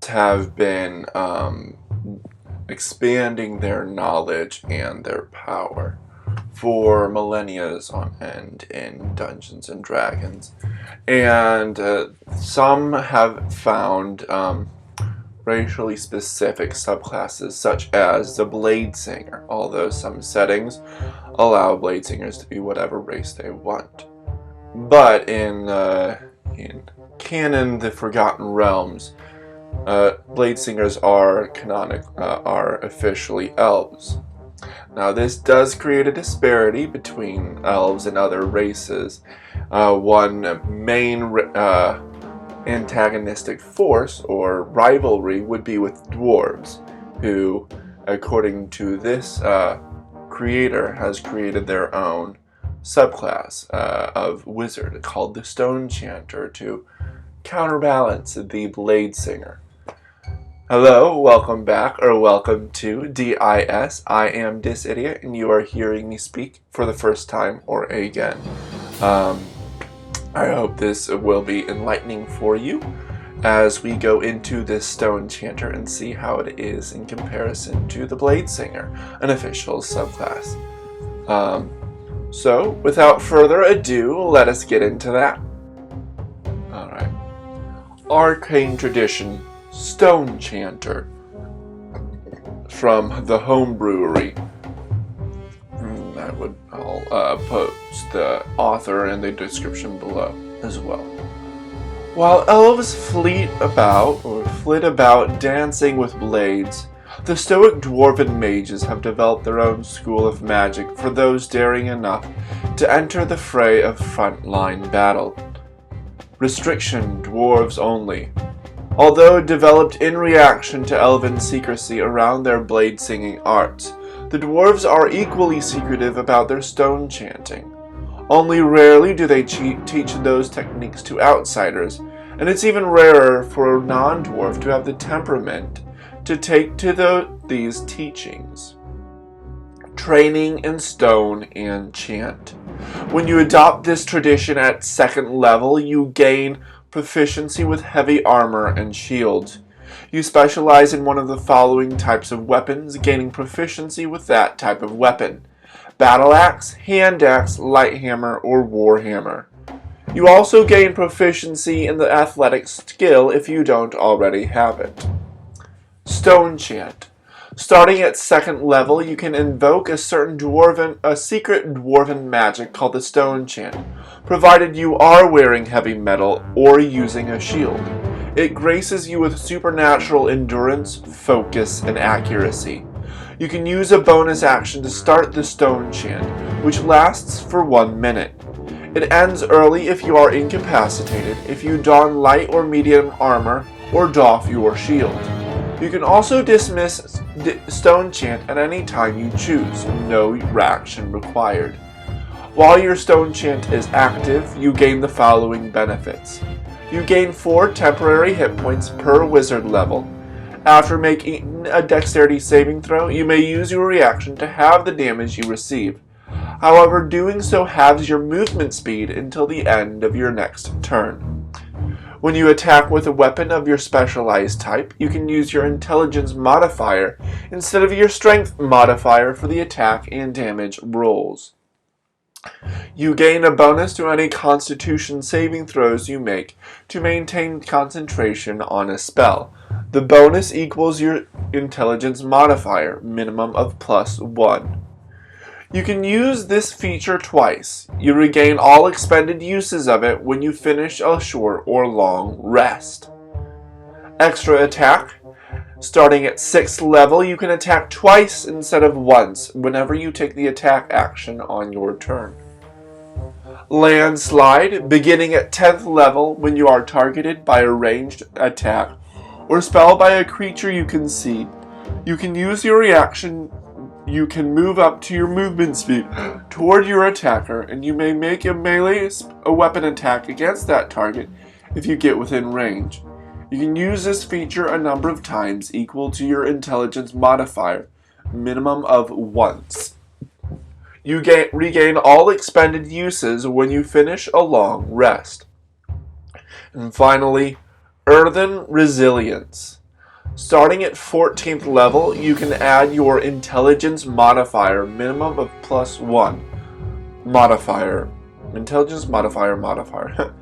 have been expanding their knowledge and their power for millennia on end in Dungeons and Dragons. And some have found racially specific subclasses such as the Blade Singer, although some settings allow Blade Singers to be whatever race they want. But in canon, the Forgotten Realms, Blade Singers are officially elves. Now this does create a disparity between elves and other races. One main antagonistic force or rivalry would be with dwarves, who, according to this creator, has created their own subclass of wizard called the Stonechanter to counterbalance the Blade Singer. Hello, welcome back, or welcome to DIS. I am Disidiot, and you are hearing me speak for the first time or again. I hope this will be enlightening for you as we go into this Stonechanter and see how it is in comparison to the Blade Singer, an official subclass. So, without further ado, let us get into that. Alright. Arcane Tradition Stonechanter from the Homebrew. I'll post the author in the description below as well. While elves flit about dancing with blades, the stoic dwarven mages have developed their own school of magic for those daring enough to enter the fray of frontline battle. Restriction: dwarves only. Although developed in reaction to elven secrecy around their blade singing arts, the dwarves are equally secretive about their stone chanting. Only rarely do they teach those techniques to outsiders, and it's even rarer for a non-dwarf to have the temperament to take to these teachings. Training in stone and chant. When you adopt this tradition at 2nd level, you gain proficiency with heavy armor and shields. You specialize in one of the following types of weapons, gaining proficiency with that type of weapon: battle axe, hand axe, light hammer, or war hammer. You also gain proficiency in the athletic skill if you don't already have it. Stone chant. Starting at 2nd level, you can invoke a secret dwarven magic called the Stone Chant, provided you are wearing heavy metal or using a shield. It graces you with supernatural endurance, focus, and accuracy. You can use a bonus action to start the Stone Chant, which lasts for 1 minute. It ends early if you are incapacitated, if you don light or medium armor, or doff your shield. You can also dismiss Stone Chant at any time you choose, no reaction required. While your Stone Chant is active, you gain the following benefits. You gain 4 temporary hit points per wizard level. After making a dexterity saving throw, you may use your reaction to halve the damage you receive. However, doing so halves your movement speed until the end of your next turn. When you attack with a weapon of your specialized type, you can use your intelligence modifier instead of your strength modifier for the attack and damage rolls. You gain a bonus to any constitution saving throws you make to maintain concentration on a spell. The bonus equals your intelligence modifier, minimum of +1. You can use this feature twice. You regain all expended uses of it when you finish a short or long rest. Extra attack. Starting at 6th level, you can attack twice instead of once whenever you take the attack action on your turn. Landslide. Beginning at 10th level, when you are targeted by a ranged attack or spell by a creature you can see, you can use your reaction. You can move up to your movement speed toward your attacker, and you may make a weapon attack against that target if you get within range. You can use this feature a number of times equal to your intelligence modifier, minimum of once. You regain all expended uses when you finish a long rest. And finally, Earthen Resilience. Starting at 14th level, you can add your intelligence modifier, minimum of +1 modifier, intelligence modifier,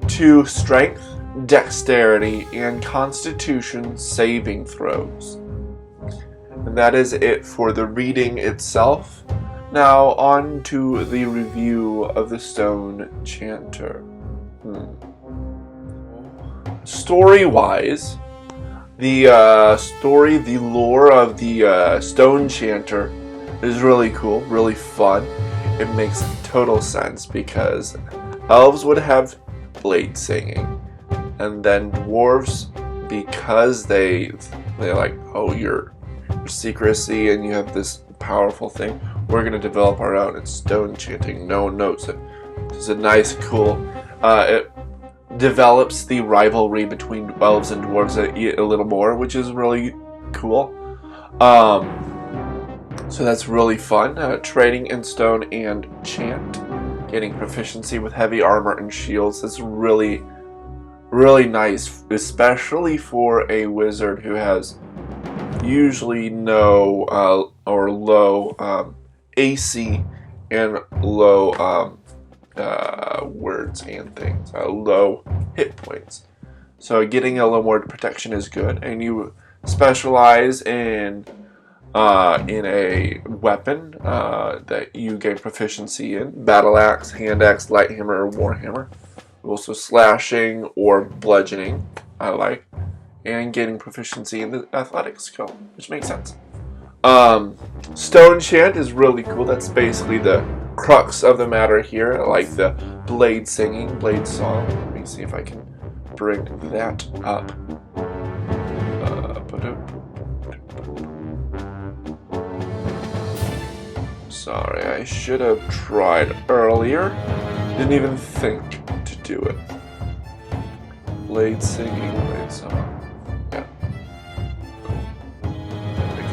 to strength, dexterity, and constitution saving throws. And that is it for the reading itself. Now on to the review of the Stonechanter. Story-wise, the lore of the Stonechanter is really cool, really fun. It makes total sense because elves would have blade singing, and then dwarves, because they like, oh, your secrecy and you have this powerful thing, we're gonna develop our own. It's stone chanting. No one knows it. It's a nice, cool. It develops the rivalry between elves and dwarves a little more, which is really cool. So that's really fun. Trading in stone and chant, getting proficiency with heavy armor and shields is really, really nice, especially for a wizard who has usually no or low AC and low words and things, low hit points. So getting a little more protection is good, and you specialize in a weapon that you gain proficiency in: battle axe, hand axe, light hammer, or warhammer. Also slashing or bludgeoning, I like, and gaining proficiency in the athletics skill, which makes sense. Stone chant is really cool. That's basically the crux of the matter here. I like the blade singing, blade song. Let me see if I can bring that up. Sorry, I should have tried earlier. Didn't even think to do it. Blade singing, blade song. Yeah.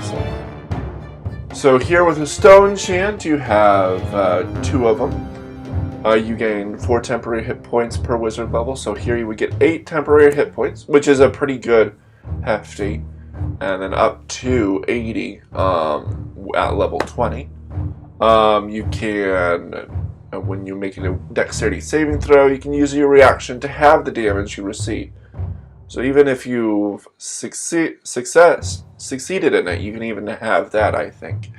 Cool. So here with the stone chant, you have 2 of them. You gain 4 temporary hit points per wizard level. So here you would get 8 temporary hit points, which is a pretty good hefty. And then up to 80 at level 20. You can, when you're making a dexterity saving throw, you can use your reaction to have the damage you receive. So even if you've succeeded in it, you can even have that, I think.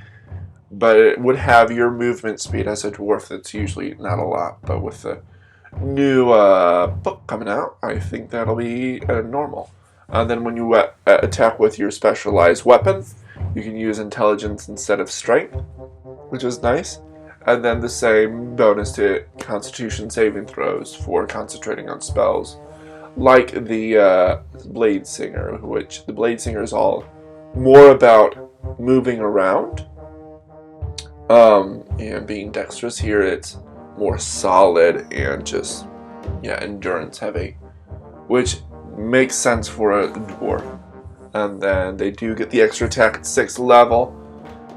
But it would have your movement speed as a dwarf. That's usually not a lot, but with the new book coming out, I think that'll be normal. Then when you attack with your specialized weapon, you can use intelligence instead of strength, which is nice. And then the same bonus to constitution saving throws for concentrating on spells, like the blade singer, which the blade singer is all more about moving around and being dexterous. Here it's more solid and just, yeah, endurance heavy, which makes sense for a dwarf. And then they do get the extra attack at 6th level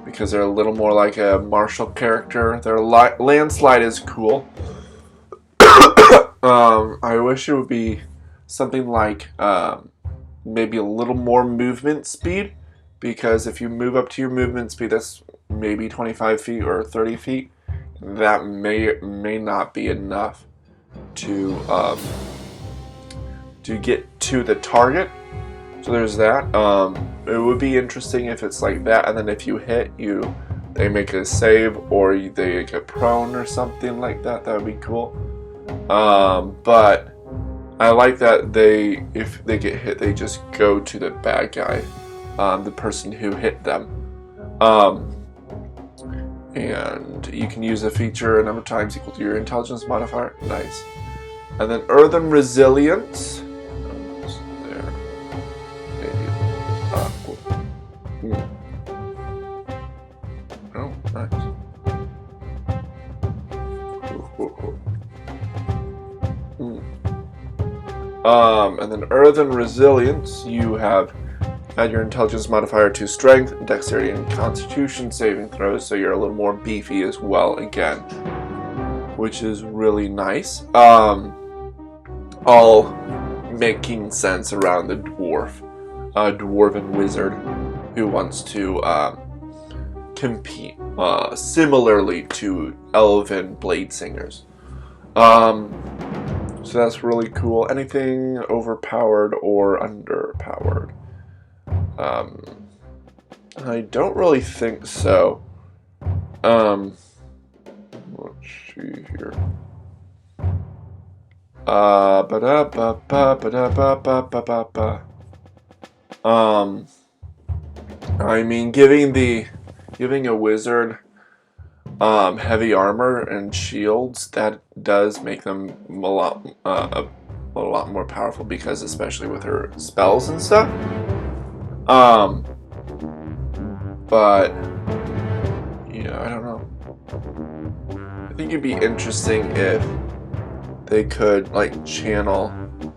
because they're a little more like a martial character. Their landslide is cool. I wish it would be something like maybe a little more movement speed, because if you move up to your movement speed, that's maybe 25 feet or 30 feet. That may not be enough to get to the target. So there's that. It would be interesting if it's like that, and then if you hit, they make a save or they get prone or something like that. That would be cool. But I like that if they get hit, they just go to the bad guy, the person who hit them. And you can use a feature a number of times equal to your intelligence modifier. Nice. And then Earthen Resilience. Oh, nice. And then Earthen Resilience, you have add your intelligence modifier to strength, dexterity, and constitution saving throws, so you're a little more beefy as well again, which is really nice. All making sense around the dwarf. a dwarven wizard who wants to compete similarly to elven blade singers. So that's really cool. Anything overpowered or underpowered? I don't really think so. Let's see here. I mean, giving a wizard heavy armor and shields, that does make them a lot more powerful, because especially with her spells and stuff. But yeah, I don't know. I think it'd be interesting if they could like channel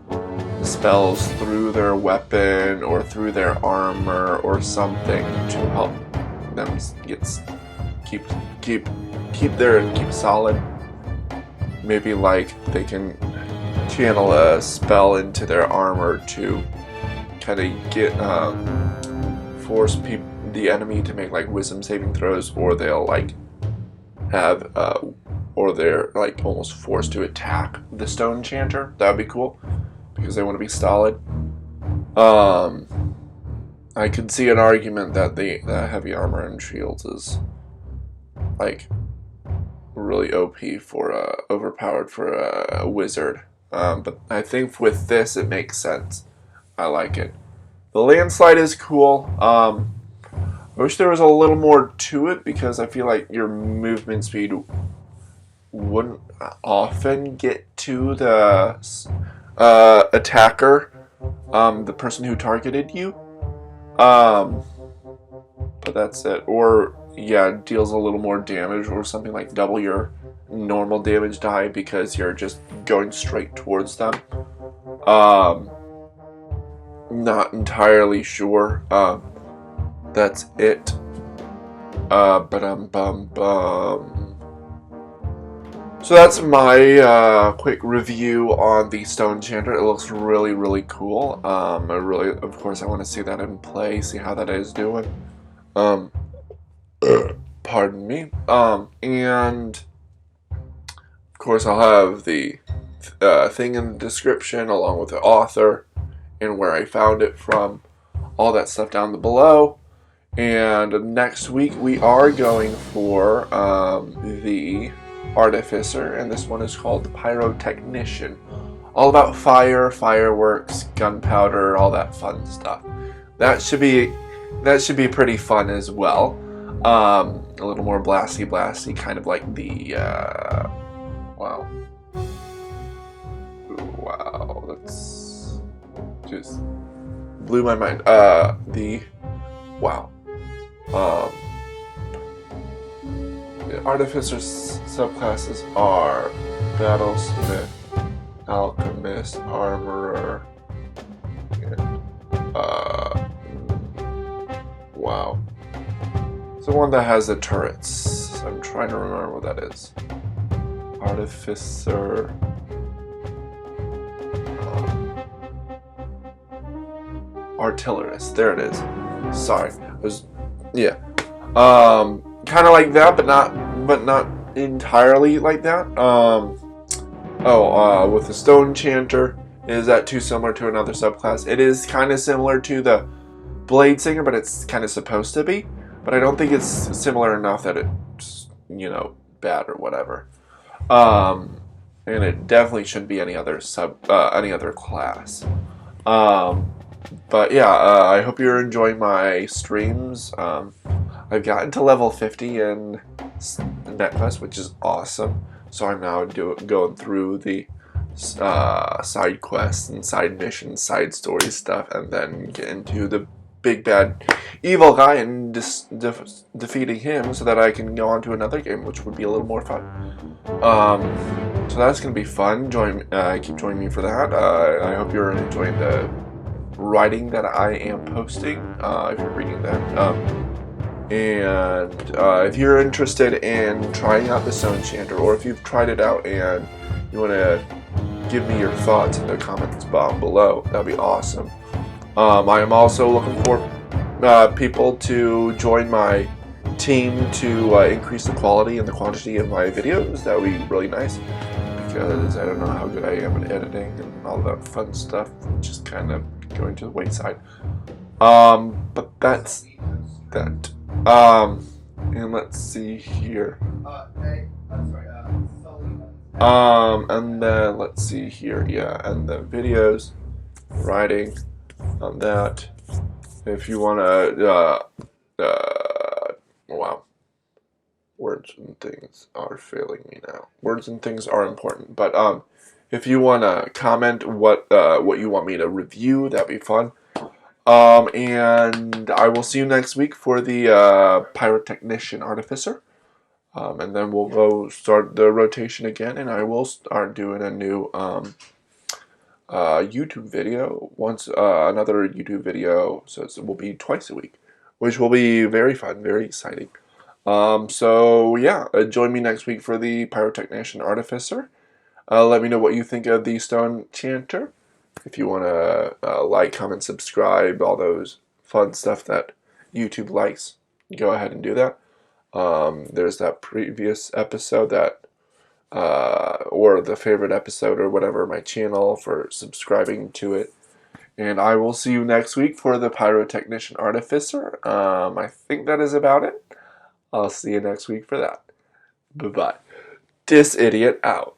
the spells through their weapon or through their armor or something to help them keep solid. Maybe like they can channel a spell into their armor to kind of get force the enemy to make like wisdom saving throws, or they'll like have or they're like almost forced to attack the Stonechanter. That would be cool, because they want to be solid. I could see an argument that the heavy armor and shields is like really OP for overpowered for a wizard. But I think with this it makes sense. I like it. The landslide is cool. I wish there was a little more to it, because I feel like your movement speed wouldn't often get to the attacker, the person who targeted you. But that's it. Or yeah, it deals a little more damage, or something like double your normal damage die because you're just going straight towards them. Not entirely sure. That's it. So that's my quick review on the Stonechanter. It looks really, really cool. Of course, I want to see that in play, see how that is doing. Pardon me. And of course, I'll have the thing in the description, along with the author and where I found it from, all that stuff down below. And next week we are going for the Artificer, and this one is called the Pyrotechnician. All about fire, fireworks, gunpowder, all that fun stuff. That should be pretty fun as well. A little more blasty, kind of like the wow, that's just blew my mind. The Artificer's subclasses are Battlesmith, Alchemist, Armorer, and it's the one that has the turrets. I'm trying to remember what that is. Artificer. Artillerist. There it is. Sorry. Kind of like that, but not entirely like that. With the Stonechanter, is that too similar to another subclass? It is kind of similar to the Blade Singer, but it's kind of supposed to be. But I don't think it's similar enough that it's, bad or whatever. And it definitely shouldn't be any other class. But yeah, I hope you're enjoying my streams. I've gotten to level 50 in NetQuest, which is awesome. So I'm now going through the side quests and side missions, side story stuff, and then get into the big bad evil guy and defeating him, so that I can go on to another game, which would be a little more fun. So that's going to be fun. Keep joining me for that. I hope you're enjoying the writing that I am posting, if you're reading that. And if you're interested in trying out the Stonechanter, or if you've tried it out and you want to give me your thoughts in the comments below, that'd be awesome. I am also looking for people to join my team to increase the quality and the quantity of my videos. That would be really nice, because I don't know how good I am at editing and all that fun stuff, just kind of going to the wayside. But that's that. And let's see here. And then let's see here. Yeah, and the videos, writing on that. If you want to, wow, words and things are failing me now. Words and things are important, but if you want to comment what you want me to review, that'd be fun. And I will see you next week for the Pyrotechnician Artificer. And then we'll go start the rotation again, and I will start doing a new YouTube video, another YouTube video, so it will be twice a week, which will be very fun, very exciting. So yeah, join me next week for the Pyrotechnician Artificer. Let me know what you think of the Stonechanter. If you want to like, comment, subscribe, all those fun stuff that YouTube likes, go ahead and do that. There's that previous episode that or the favorite episode or whatever, my channel for subscribing to it. And I will see you next week for the Pyrotechnician Artificer. I think that is about it. I'll see you next week for that. Bye-bye. This idiot out.